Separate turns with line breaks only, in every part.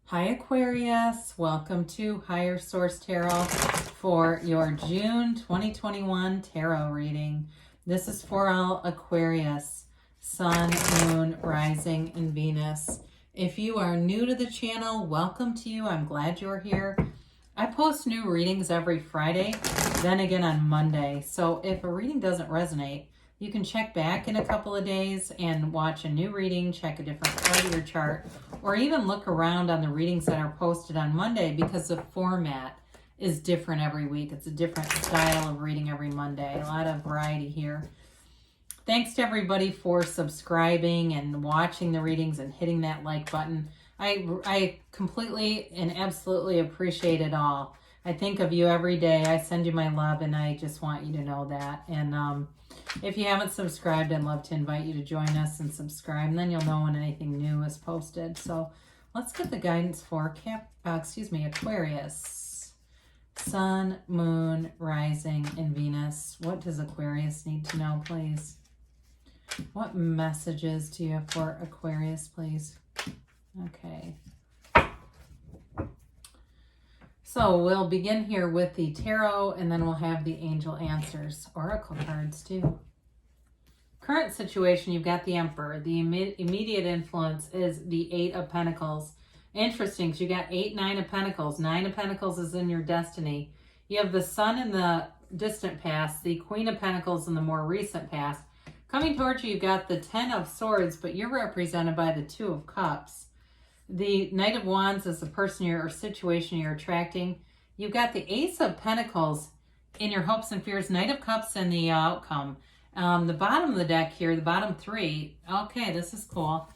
Hi Aquarius, welcome to Higher Source Tarot for your June 2021 tarot reading. This is for all Aquarius, Sun, Moon, Rising, and Venus. If you are new to the channel, welcome to you. I'm glad you're here. I post new readings every Friday, then again on Monday. So if a reading doesn't resonate, you can check back in a couple of days and watch a new reading, check a different part of your chart, or even look around on the readings that are posted on Monday because the format is different every week. It's a different style of reading every Monday. A lot of variety here. Thanks to everybody for subscribing and watching the readings and hitting that like button. I completely and absolutely appreciate it all. I think of you every day. I send you my love, and I just want you to know that. And if you haven't subscribed, I'd love to invite you to join us and subscribe, and then you'll know when anything new is posted. So let's get the guidance for Aquarius. Sun, Moon, Rising, and Venus. What does Aquarius need to know, please? What messages do you have for Aquarius, please? Okay. So we'll begin here with the tarot, and then we'll have the angel answers, oracle cards too. Current situation, you've got the Emperor. The immediate influence is the Eight of Pentacles. Interesting, because you got 8, 9 of Pentacles. 9 of Pentacles is in your destiny. You have the Sun in the distant past, the Queen of Pentacles in the more recent past. Coming towards you, you've got the 10 of Swords, but you're represented by the 2 of Cups. The Knight of Wands is the person or situation you're attracting. You've got the Ace of Pentacles in your hopes and fears, Knight of Cups, and the outcome. The bottom of the deck here, the bottom 3. Okay, this is cool.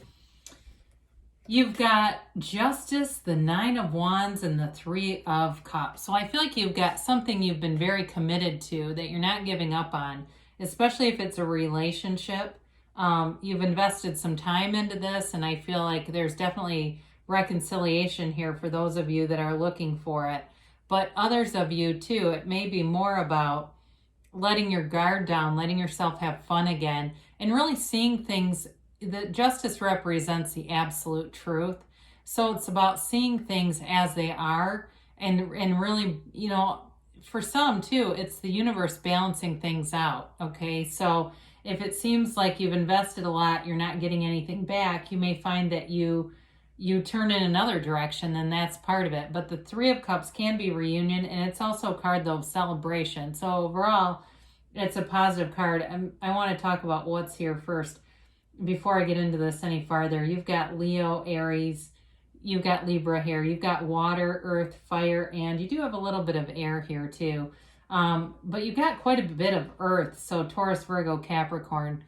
You've got Justice, the 9 of Wands, and the 3 of Cups. So I feel like you've got something you've been very committed to that you're not giving up on, especially if it's a relationship. You've invested some time into this, and I feel like there's definitely reconciliation here for those of you that are looking for it. But others of you too, it may be more about letting your guard down, letting yourself have fun again, and really seeing things. That justice represents the absolute truth. So it's about seeing things as they are, and really, you know, for some too, it's the universe balancing things out. Okay, so if it seems like you've invested a lot, you're not getting anything back, you may find that you turn in another direction, then that's part of it. But the 3 of Cups can be reunion, and it's also a card, though, of celebration. So overall, it's a positive card. I want to talk about what's here first before I get into this any farther. You've got Leo, Aries, you've got Libra here, you've got water, earth, fire, and you do have a little bit of air here too. But you've got quite a bit of earth, so Taurus, Virgo, Capricorn.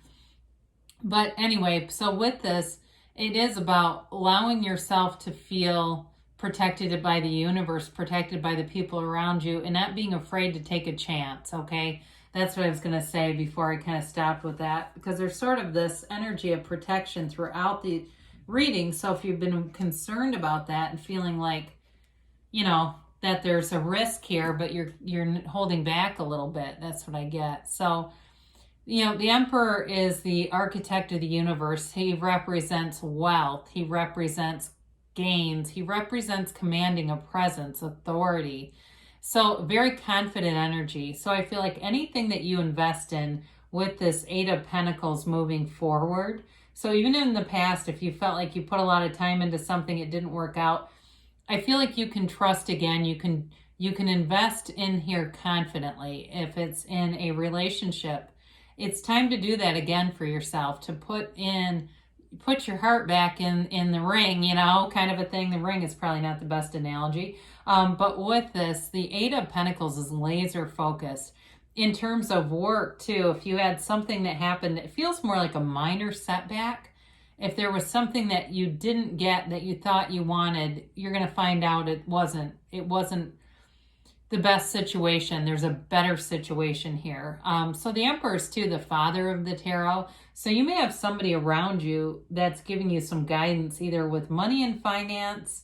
But anyway, so with this, it is about allowing yourself to feel protected by the universe, protected by the people around you, and not being afraid to take a chance, okay? That's what I was going to say before I kind of stopped with that, because there's sort of this energy of protection throughout the reading. So if you've been concerned about that and feeling like, you know, that there's a risk here, but you're holding back a little bit. That's what I get. So, you know, the Emperor is the architect of the universe. He represents wealth. He represents gains. He represents commanding a presence, authority. So very confident energy. So I feel like anything that you invest in with this 8 of Pentacles moving forward. So even in the past, if you felt like you put a lot of time into something, it didn't work out, I feel like you can trust again. You can invest in here confidently. If it's in a relationship, it's time to do that again for yourself, to put your heart back in the ring, you know, kind of a thing. The ring is probably not the best analogy. But with this, the 8 of Pentacles is laser focused. In terms of work too, if you had something that happened, it feels more like a minor setback. If there was something that you didn't get that you thought you wanted, you're going to find out it wasn't the best situation. There's a better situation here. So the Emperor is too the father of the tarot. So you may have somebody around you that's giving you some guidance, either with money and finance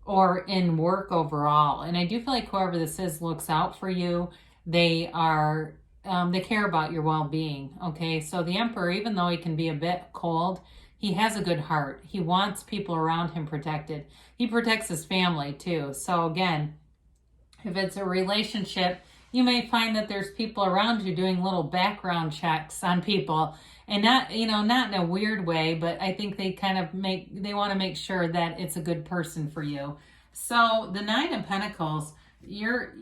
or in work overall. And I do feel like whoever this is looks out for you. They care about your well-being. Okay, so the Emperor, even though he can be a bit cold, he has a good heart. He wants people around him protected. He protects his family too. So again, if it's a relationship, you may find that there's people around you doing little background checks on people, and not, not in a weird way, but I think they kind of they want to make sure that it's a good person for you. So the Nine of Pentacles, your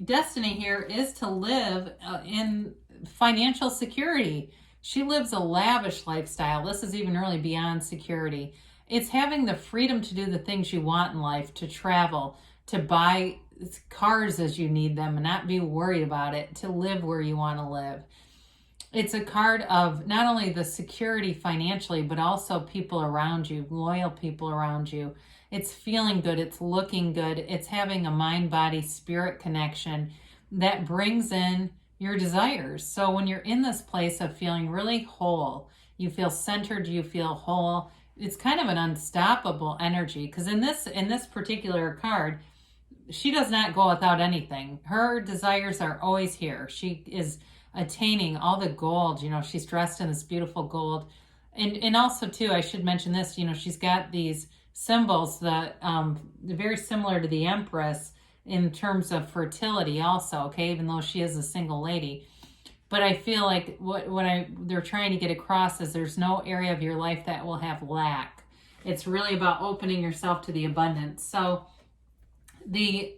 destiny here is to live in financial security. She lives a lavish lifestyle. This is even really beyond security. It's having the freedom to do the things you want in life, to travel, to buy cars as you need them and not be worried about it, to live where you want to live. It's a card of not only the security financially, but also people around you, loyal people around you. It's feeling good. It's looking good. It's having a mind, body, spirit connection that brings in your desires. So when you're in this place of feeling really whole, you feel centered, you feel whole, it's kind of an unstoppable energy. Because in this particular card, she does not go without anything. Her desires are always here. She is attaining all the gold. She's dressed in this beautiful gold. And also too, I should mention this, she's got these symbols that very similar to the Empress in terms of fertility also, okay, even though she is a single lady. But I feel like what they're trying to get across is there's no area of your life that will have lack. It's really about opening yourself to the abundance. So the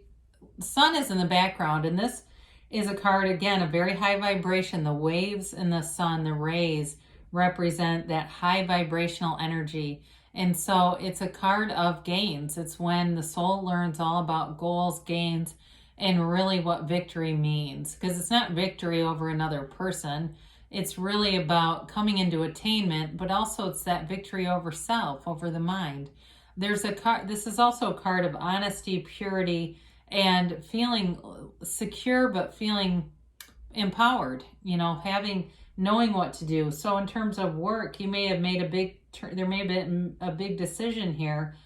sun is in the background, and this is a card, again, a very high vibration. The waves in the sun, the rays, represent that high vibrational energy. And so it's a card of gains. It's when the soul learns all about goals, gains, and really what victory means. Because it's not victory over another person. It's really about coming into attainment, but also it's that victory over self, over the mind. There's a card, this is also a card of honesty, purity, and feeling secure, but feeling empowered, knowing what to do. So in terms of work, you may have made there may have been a big decision here,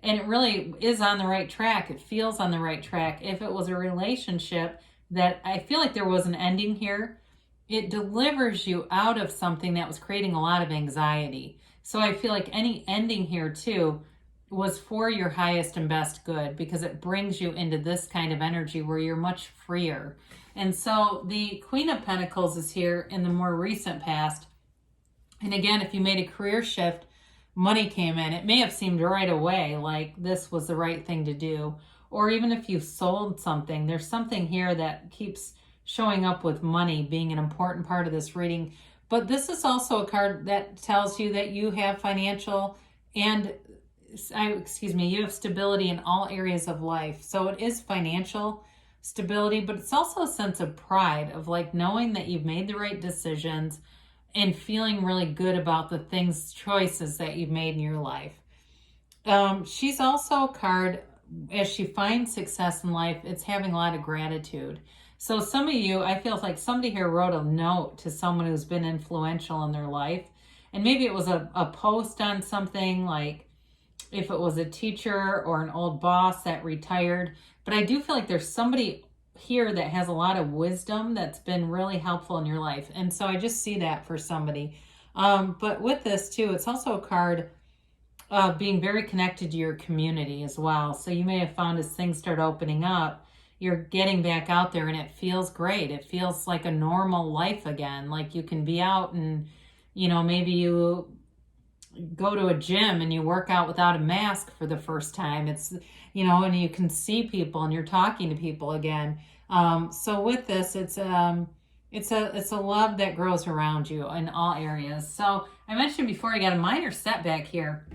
and it really is on the right track. It feels on the right track. If it was a relationship that I feel like there was an ending here, it delivers you out of something that was creating a lot of anxiety. So I feel like any ending here too was for your highest and best good, because it brings you into this kind of energy where you're much freer. And so the Queen of Pentacles is here in the more recent past. And again, if you made a career shift, money came in. It may have seemed right away like this was the right thing to do. Or even if you sold something, there's something here that keeps showing up with money being an important part of this reading. But this is also a card that tells you that you have financial and you have stability in all areas of life. So it is financial stability, but it's also a sense of pride of like knowing that you've made the right decisions and feeling really good about the choices that you've made in your life. She's also a card, as she finds success in life, it's having a lot of gratitude. So some of you, I feel like somebody here wrote a note to someone who's been influential in their life. And maybe it was a post on something, like if it was a teacher or an old boss that retired. But I do feel like there's somebody here that has a lot of wisdom that's been really helpful in your life. And so I just see that for somebody. But with this too, it's also a card of being very connected to your community as well. So you may have found as things start opening up, you're getting back out there and it feels great. It feels like a normal life again. Like you can be out and, maybe you go to a gym and you work out without a mask for the first time. It's, and you can see people and you're talking to people again. So with this, it's a love that grows around you in all areas. So I mentioned before, I got a minor setback here.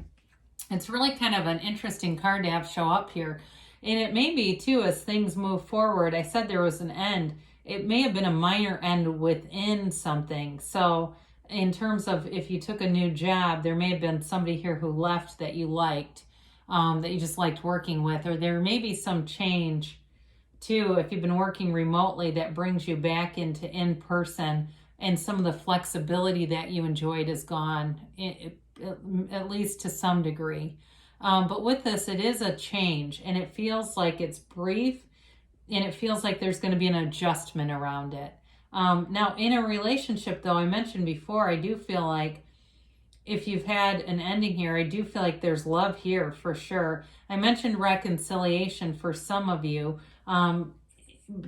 It's really kind of an interesting card to have show up here. And it may be too, as things move forward. I said there was an end. It may have been a minor end within something. So in terms of if you took a new job, there may have been somebody here who left that you liked, that you just liked working with, or there may be some change too if you've been working remotely that brings you back into in-person, and some of the flexibility that you enjoyed is gone, at least to some degree. But with this, it is a change, and it feels like it's brief, and it feels like there's going to be an adjustment around it. Now, in a relationship, though, I mentioned before, I do feel like if you've had an ending here, I do feel like there's love here for sure. I mentioned reconciliation for some of you,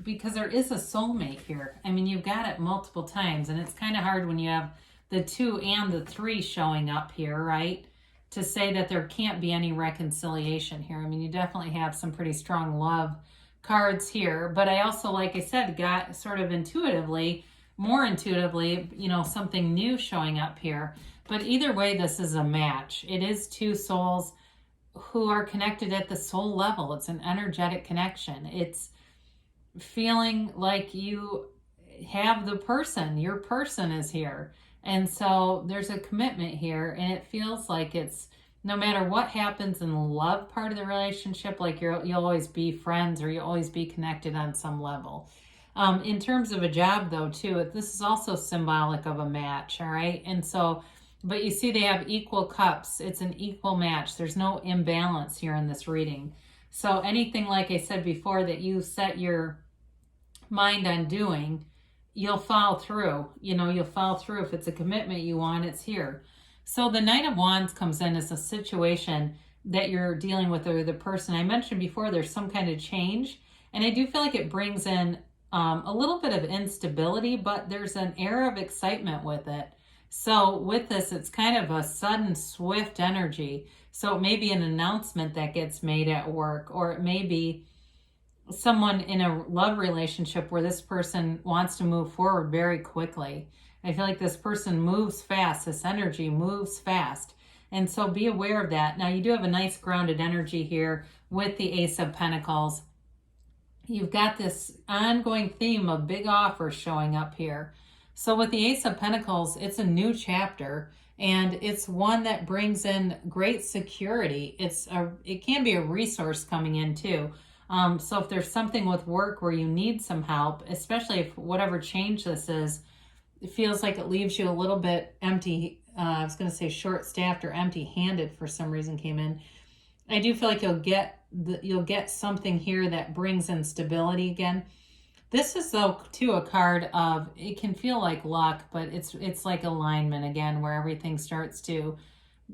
because there is a soulmate here. I mean, you've got it multiple times, and it's kind of hard when you have the 2 and the 3 showing up here, right? To say that there can't be any reconciliation here. I mean, you definitely have some pretty strong love cards here, but I also, like I said, got sort of intuitively, more intuitively, you know, something new showing up here. But either way, this is a match. It is 2 souls who are connected at the soul level. It's an energetic connection. It's feeling like you have the person, your person is here. And so there's a commitment here, and it feels like it's, no matter what happens in the love part of the relationship, like you'll always be friends, or you'll always be connected on some level. In terms of a job though too, this is also symbolic of a match, all right? And so, but you see they have equal cups. It's an equal match. There's no imbalance here in this reading. So anything, like I said before, that you set your mind on doing, you'll follow through. You know, you'll follow through. If it's a commitment you want, it's here. So the Knight of Wands comes in as a situation that you're dealing with, or the person. I mentioned before, there's some kind of change, and I do feel like it brings in a little bit of instability, but there's an air of excitement with it. So with this, it's kind of a sudden, swift energy. So it may be an announcement that gets made at work, or it may be someone in a love relationship where this person wants to move forward very quickly. I feel like this person moves fast. This energy moves fast. And so be aware of that. Now, you do have a nice grounded energy here with the Ace of Pentacles. You've got this ongoing theme of big offers showing up here. So with the Ace of Pentacles, it's a new chapter, and it's one that brings in great security. It can be a resource coming in too. So if there's something with work where you need some help, especially if whatever change this is, it feels like it leaves you a little bit empty. I was going to say short-staffed or empty-handed for some reason came in. I do feel like you'll get something here that brings in stability again. This is, though, too, a card of, it can feel like luck, but it's like alignment again, where everything starts to,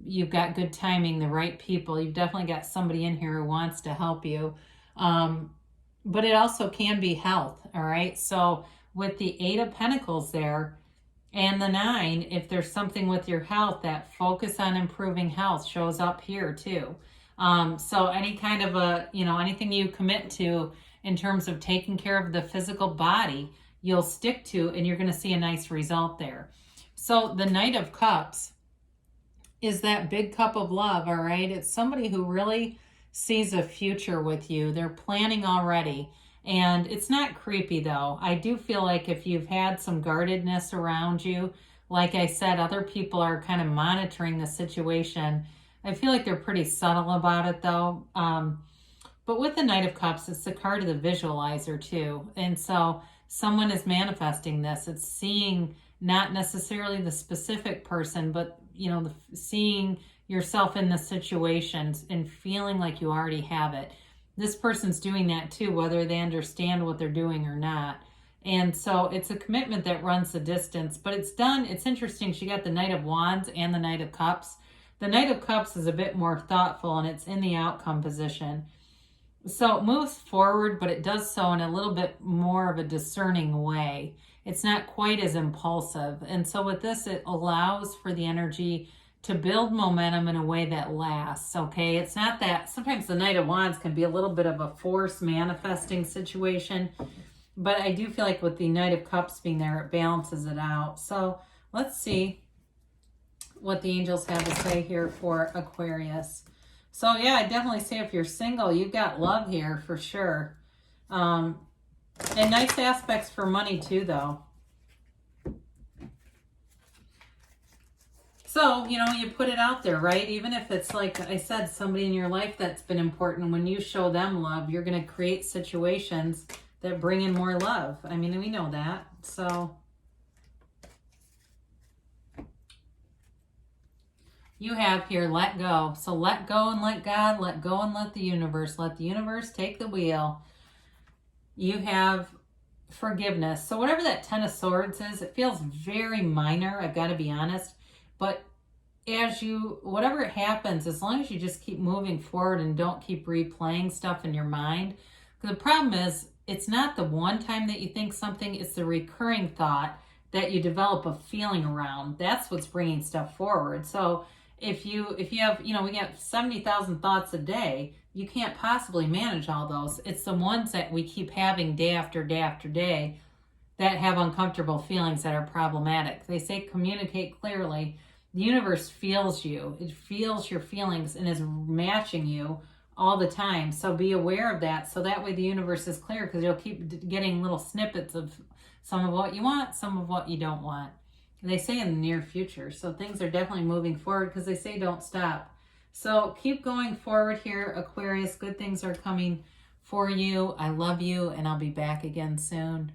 you've got good timing, the right people. You've definitely got somebody in here who wants to help you. But it also can be health, all right? So with the 8 of Pentacles there and the 9, if there's something with your health, that focus on improving health shows up here too. So any kind of anything you commit to in terms of taking care of the physical body, you'll stick to, and you're going to see a nice result there. So the Knight of Cups is that big cup of love, all right? It's somebody who really sees a future with you. They're planning already. And it's not creepy though. I do feel like if you've had some guardedness around you, like I said, other people are kind of monitoring the situation. I feel like they're pretty subtle about it though. But with the Knight of Cups, it's the card of the visualizer too. And so someone is manifesting this. It's seeing not necessarily the specific person, but seeing yourself in the situations and feeling like you already have it. This person's doing that too, whether they understand what they're doing or not. And so it's a commitment that runs the distance, but it's done. It's interesting. She got the Knight of Wands and the Knight of Cups. The Knight of Cups is a bit more thoughtful, and it's in the outcome position. So it moves forward, but it does so in a little bit more of a discerning way. It's not quite as impulsive. And so with this, it allows for the energy to build momentum in a way that lasts, okay? It's not that, sometimes the Knight of Wands can be a little bit of a force manifesting situation, but I do feel like with the Knight of Cups being there, it balances it out. So let's see what the angels have to say here for Aquarius. So yeah, I definitely say if you're single, you've got love here for sure. And nice aspects for money too, though. So, you put it out there, right? Even if it's, like I said, somebody in your life that's been important, when you show them love, you're going to create situations that bring in more love. I mean, we know that. So you have here, let go. So let go and let God, let go and let the universe take the wheel. You have forgiveness. So whatever that Ten of Swords is, it feels very minor, I've got to be honest, but whatever happens, as long as you just keep moving forward and don't keep replaying stuff in your mind. The problem is, it's not the one time that you think something, it's the recurring thought that you develop a feeling around. That's what's bringing stuff forward. So if you have, we get 70,000 thoughts a day, you can't possibly manage all those. It's the ones that we keep having day after day after day that have uncomfortable feelings that are problematic. They say communicate clearly. The universe feels you. It feels your feelings and is matching you all the time. So be aware of that. So that way the universe is clear, because you'll keep getting little snippets of some of what you want, some of what you don't want. And they say in the near future. So things are definitely moving forward, because they say don't stop. So keep going forward here, Aquarius. Good things are coming for you. I love you, and I'll be back again soon.